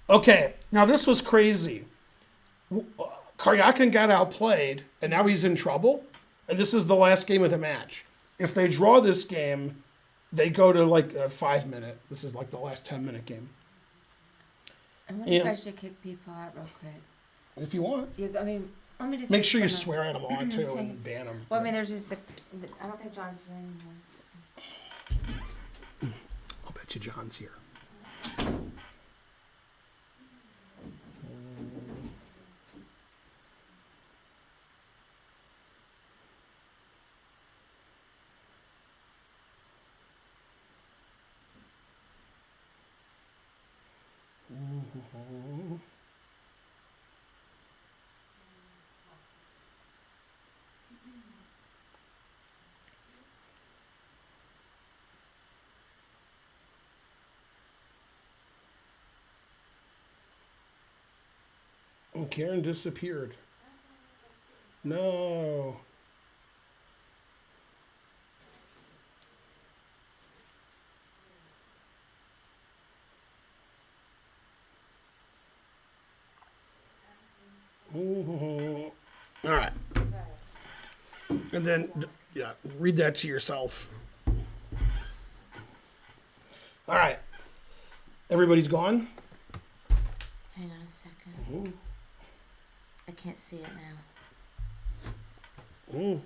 Okay, now this was crazy. Karjakin got outplayed, and now he's in trouble. And this is the last game of the match. If they draw this game, they go to like a 5-minute. This is like the last 10-minute game. I wonder if I should kick people out real quick. If you want. I mean, let me just make sure you swear at them a lot too and ban them. Well, I mean, there's just I don't think John's here anymore. I'll bet you John's here. And Karen disappeared. No. All right. And then, yeah, read that to yourself. All right. Everybody's gone? Hang on a second. I can't see it now. Nope.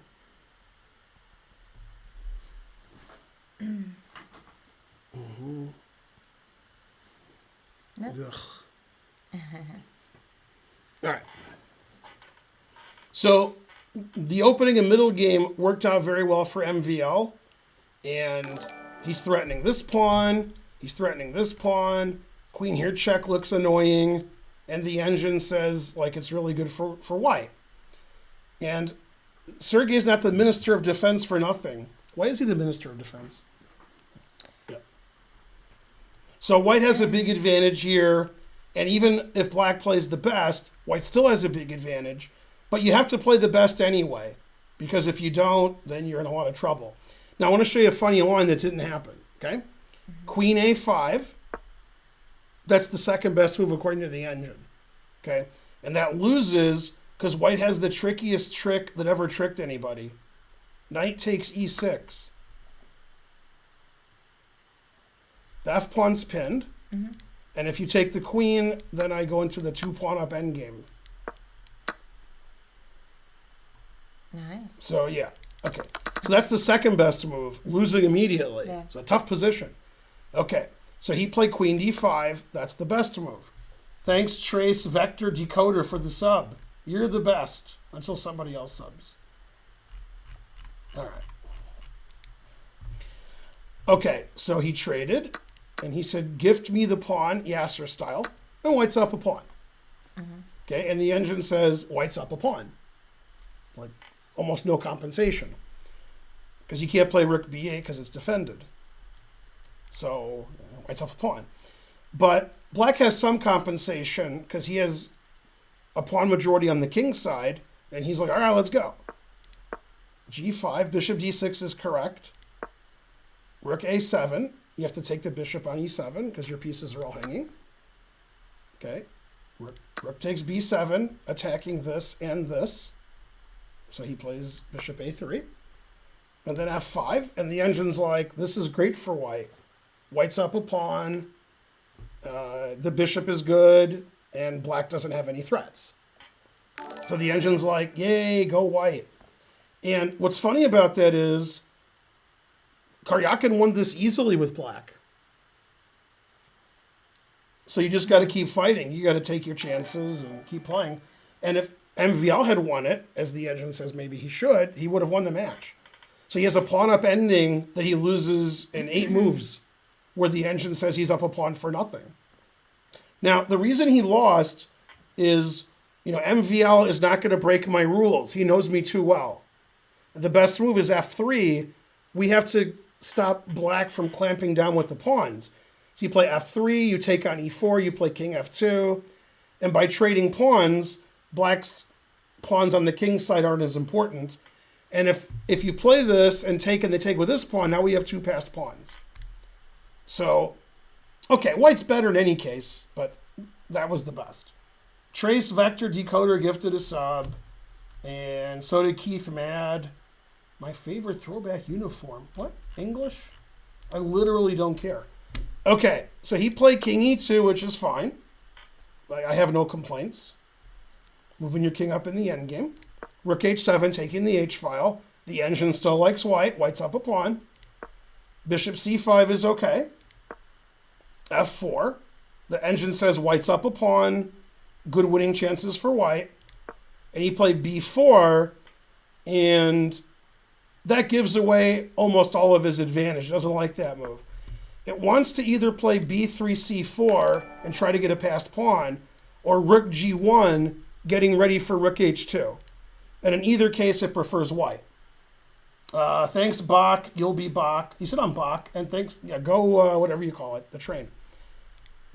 All right. So the opening and middle game worked out very well for MVL. And he's threatening this pawn. He's threatening this pawn. Queen here check looks annoying. And the engine says, like, it's really good for white. And Sergey's not the Minister of Defense for nothing. Why is he the Minister of Defense? Yeah. So white has a big advantage here. And even if black plays the best, white still has a big advantage. But you have to play the best anyway. Because if you don't, then you're in a lot of trouble. Now, I want to show you a funny line that didn't happen. Okay? Queen A5. That's the second best move according to the engine. Okay? And that loses because white has the trickiest trick that ever tricked anybody. Knight takes E6. The F pawn's pinned. And if you take the queen, then I go into the 2-pawn up endgame. Nice. So, yeah. Okay. So that's the second best move, losing immediately. Yeah. It's a tough position. Okay. So he played queen d5. That's the best move. Thanks, Trace Vector Decoder, for the sub. You're the best until somebody else subs. All right. Okay. So he traded, and he said, gift me the pawn, Yasser style, and white's up a pawn. Okay. And the engine says, white's up a pawn. Like, almost no compensation. Because you can't play rook b8 because it's defended. So, white's up a pawn. But black has some compensation because he has a pawn majority on the king side. And he's like, all right, let's go. g5, bishop d6 is correct. Rook a7. You have to take the bishop on e7 because your pieces are all hanging. Okay. Rook takes b7, attacking this and this. So he plays bishop a3. And then f5. And the engine's like, this is great for white. White's up a pawn. The bishop is good. And black doesn't have any threats. So the engine's like, yay, go white. And what's funny about that is Karjakin won this easily with black. So you just got to keep fighting. You got to take your chances and keep playing. And if MVL had won it, as the engine says maybe he should, he would have won the match. So he has a pawn-up ending that he loses in 8 moves, where the engine says he's up a pawn for nothing. Now, the reason he lost is, MVL is not going to break my rules. He knows me too well. The best move is f3. We have to stop black from clamping down with the pawns. So you play f3, you take on e4, you play king f2. And by trading pawns, black's pawns on the king side aren't as important. And if you play this and they take with this pawn, now we have 2 passed pawns. So, okay, white's better in any case, but That was the best. Trace Vector Decoder gifted a sub. And so did Keith Mad. My favorite throwback uniform. What? English? I literally don't care. Okay, so he played King E2, which is fine. I have no complaints. Moving your king up in the endgame. Rook H7, taking the H-file. The engine still likes white. White's up a pawn. Bishop C5 is okay. F4. The engine says white's up a pawn. Good winning chances for white. And he played B4, and that gives away almost all of his advantage. It doesn't like that move. It wants to either play B3, C4 and try to get a passed pawn, or Rook G1, getting ready for Rook H2. And in either case, it prefers white. Thanks, Bach. You'll be Bach. You said I'm Bach. And thanks, yeah, go whatever you call it, the train.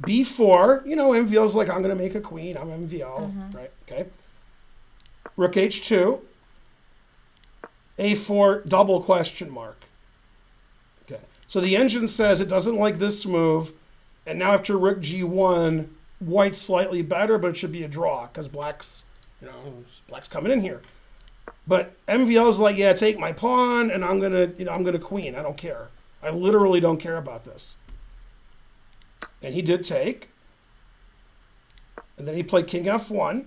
B4, you know, MVL's like, I'm going to make a queen. I'm MVL, right? Okay. Rook H2. A4, double question mark. Okay. So the engine says it doesn't like this move. And now after Rook G1, white's slightly better, but it should be a draw because black's coming in here. But MVL is like, yeah, take my pawn, and I'm gonna queen. I don't care. I literally don't care about this. And he did take. And then he played King F1.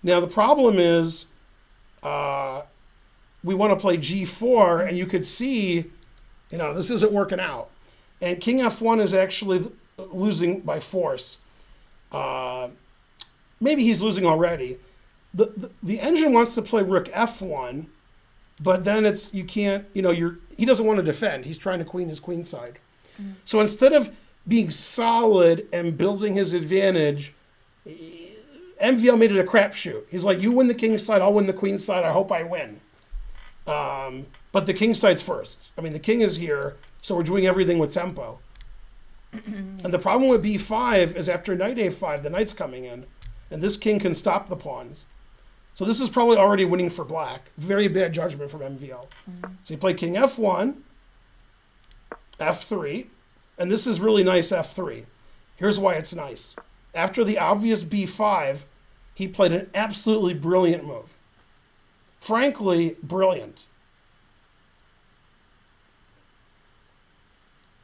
Now the problem is, we want to play G4, and you could see, this isn't working out. And King F1 is actually losing by force. Maybe he's losing already. The engine wants to play Rook F1, but then he doesn't want to defend. He's trying to queen his queen side. So instead of being solid and building his advantage, MVL made it a crapshoot. He's like, you win the king side, I'll win the queen side, I hope I win. But the king side's first. I mean, the king is here, so we're doing everything with tempo. And the problem with B5 is after knight A5, the knight's coming in, and this king can stop the pawns. So this is probably already winning for black. Very bad judgment from MVL. So he played King F1, F3, and this is really nice F3. Here's why it's nice. After the obvious B5, he played an absolutely brilliant move. Frankly, brilliant.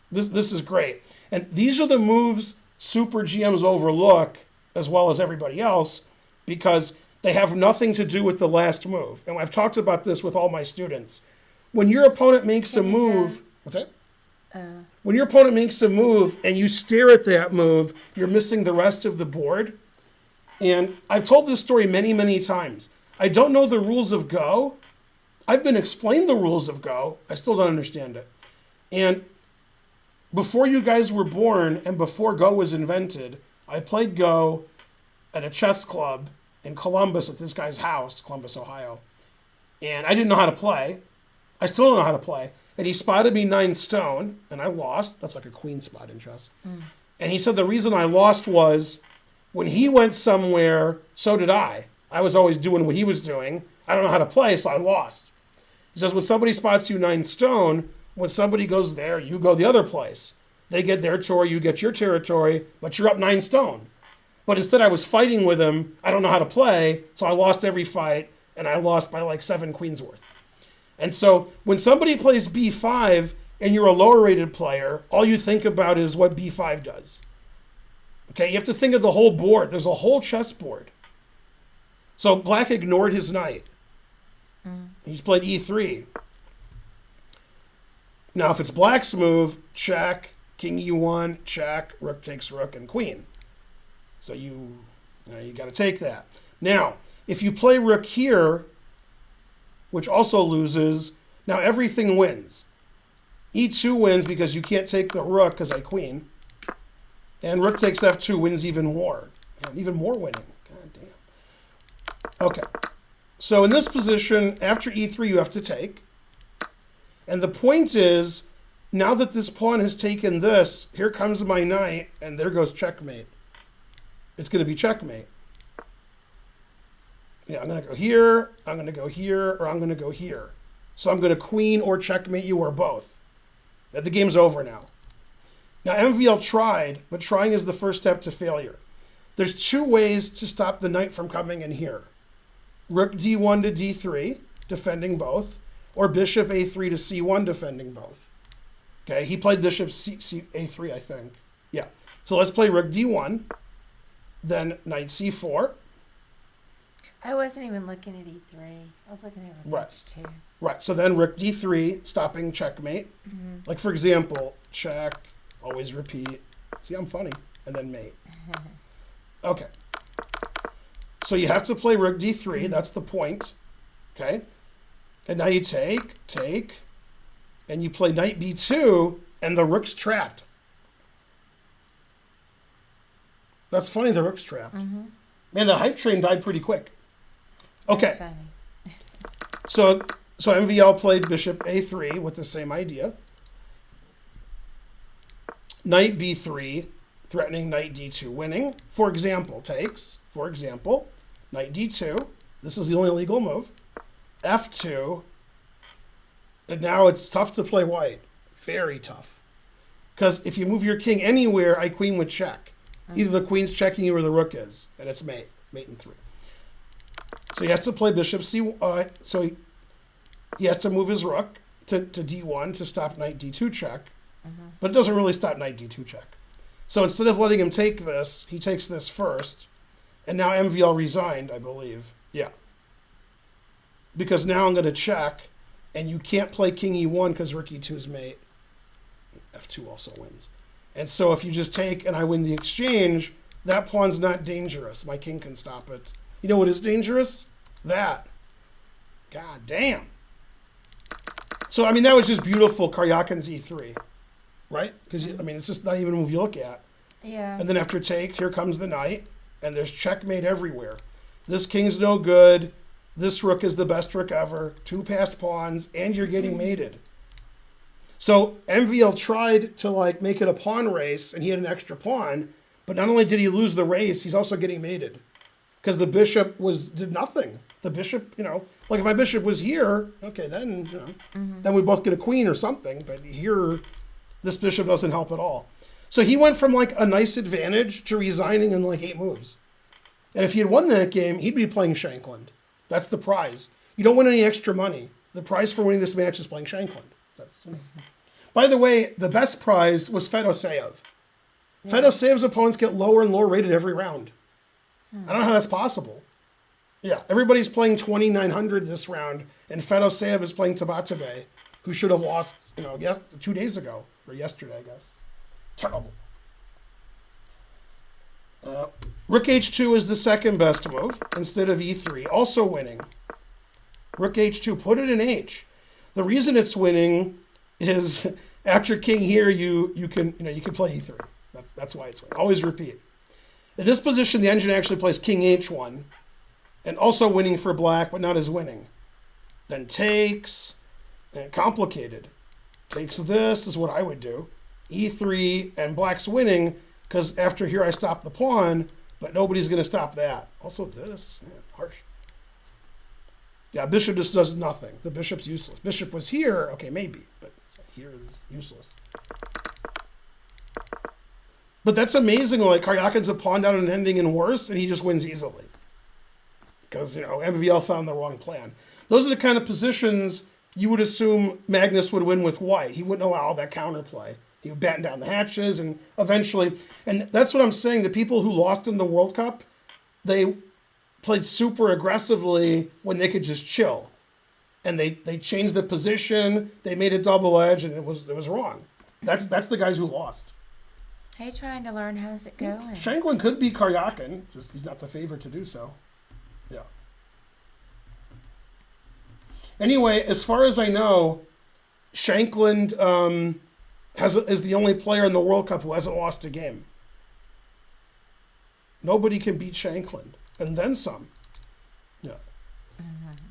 This is great. And these are the moves super GMs overlook, as well as everybody else, because they have nothing to do with the last move. And I've talked about this with all my students. When your opponent makes a move... What's that? When your opponent makes a move and you stare at that move, you're missing the rest of the board. And I've told this story many, many times. I don't know the rules of Go. I've been explained the rules of Go. I still don't understand it. And before you guys were born and before Go was invented, I played Go at a chess club in Columbus at this guy's house, Columbus, Ohio. And I didn't know how to play. I still don't know how to play. And he spotted me 9 stone, and I lost. That's like a queen spot in chess. And he said the reason I lost was when he went somewhere, so did I. I was always doing what he was doing. I don't know how to play, so I lost. He says when somebody spots you 9 stone, when somebody goes there, you go the other place. They get their territory, you get your territory, but you're up 9 stone. But instead I was fighting with him. I don't know how to play, so I lost every fight, and I lost by like 7 queens worth. And so when somebody plays B5 and you're a lower rated player, all you think about is what B5 does. Okay, you have to think of the whole board. There's a whole chessboard. So black ignored his knight. He's played E3. Now if it's black's move, check, king E1, check, rook takes rook, and queen. So you got to take that. Now, if you play rook here, which also loses, now everything wins. E2 wins because you can't take the rook because I queen. And rook takes F2 wins even more. And even more winning. God damn. Okay. So in this position, after E3, you have to take. And the point is, now that this pawn has taken this, here comes my knight, and there goes checkmate. It's going to be checkmate. Yeah, I'm going to go here, I'm going to go here, or I'm going to go here. So I'm going to queen or checkmate you or both. The game's over now. Now, MVL tried, but trying is the first step to failure. there's two ways to stop the knight from coming in here. Rook d1 to d3, defending both, or bishop a3 to c1, defending both. Okay, he played bishop a3, I think. Yeah. So let's play rook d1, then knight c4. I wasn't even looking at E3. I was looking at rook H2. Right. So then rook d3, stopping checkmate. Like, for example, check, always repeat. See, I'm funny. And then mate. Okay. So you have to play rook d3. That's the point. Okay. And now you take, and you play knight b2, and the rook's trapped. That's funny, the rook's trapped. Man, the hype train died pretty quick. Okay. That's So funny. MVL played bishop a3 with the same idea. Knight b3, threatening knight d2, winning. For example, takes. For example, knight d2. This is the only legal move. f2. And now it's tough to play white. Very tough. Because if you move your king anywhere, I queen would check. Either the queen's checking you or the rook is. And it's mate. Mate in 3. So he has to play bishop c. So he has to move his rook to d1 to stop knight d2 check. But it doesn't really stop knight d2 check. So instead of letting him take this, he takes this first. And now MVL resigned, I believe. Yeah. Because now I'm going to check. And you can't play king e1 because rook e2 is mate. f2 also wins. And so if you just take and I win the exchange, that pawn's not dangerous. My king can stop it. You know what is dangerous? That. God damn. So, I mean, that was just beautiful. Karjakin's e3. Right? Because, I mean, it's just not even a move you look at. Yeah. And then after take, here comes the knight. And there's checkmate everywhere. This king's no good. This rook is the best rook ever. 2 passed pawns. And you're getting mated. So MVL tried to like make it a pawn race, and he had an extra pawn. But not only did he lose the race, he's also getting mated, because the bishop did nothing. The bishop, like if my bishop was here, okay, then then we both get a queen or something. But here, this bishop doesn't help at all. So he went from like a nice advantage to resigning in like 8 moves. And if he had won that game, he'd be playing Shankland. That's the prize. You don't win any extra money. The prize for winning this match is playing Shankland. That's. By the way, the best prize was Fedoseev. Yeah. Fedoseev's opponents get lower and lower rated every round. I don't know how that's possible. Yeah, everybody's playing 2,900 this round, and Fedoseev is playing Tabatabai, who should have lost, 2 days ago, or yesterday, I guess. Terrible. Rook h2 is the second best move, instead of e3, also winning. Rook h2, put it in h. The reason it's winning is after king here, you can play e3. That's why it's winning. Always repeat. In this position, the engine actually plays king h1, and also winning for black, but not as winning. Then takes, and complicated. Takes this is what I would do. e3, and black's winning, because after here I stop the pawn, but nobody's going to stop that. Also this, harsh. Yeah, bishop just does nothing. The bishop's useless. Bishop was here, okay, maybe, but here is useless. But that's amazing. Like, Karjakin's a pawn down and ending in worse, and he just wins easily. Because, MVL found the wrong plan. Those are the kind of positions you would assume Magnus would win with white. He wouldn't allow that counterplay. He would batten down the hatches, and eventually, and that's what I'm saying, the people who lost in the World Cup, they played super aggressively when they could just chill. And they changed the position, they made a double edge, and it was wrong. That's the guys who lost. How are you trying to learn? How's it going? Shankland could be Karjakin, just he's not the favorite to do so. Yeah. Anyway, as far as I know, Shankland is the only player in the World Cup who hasn't lost a game. Nobody can beat Shankland, and then some.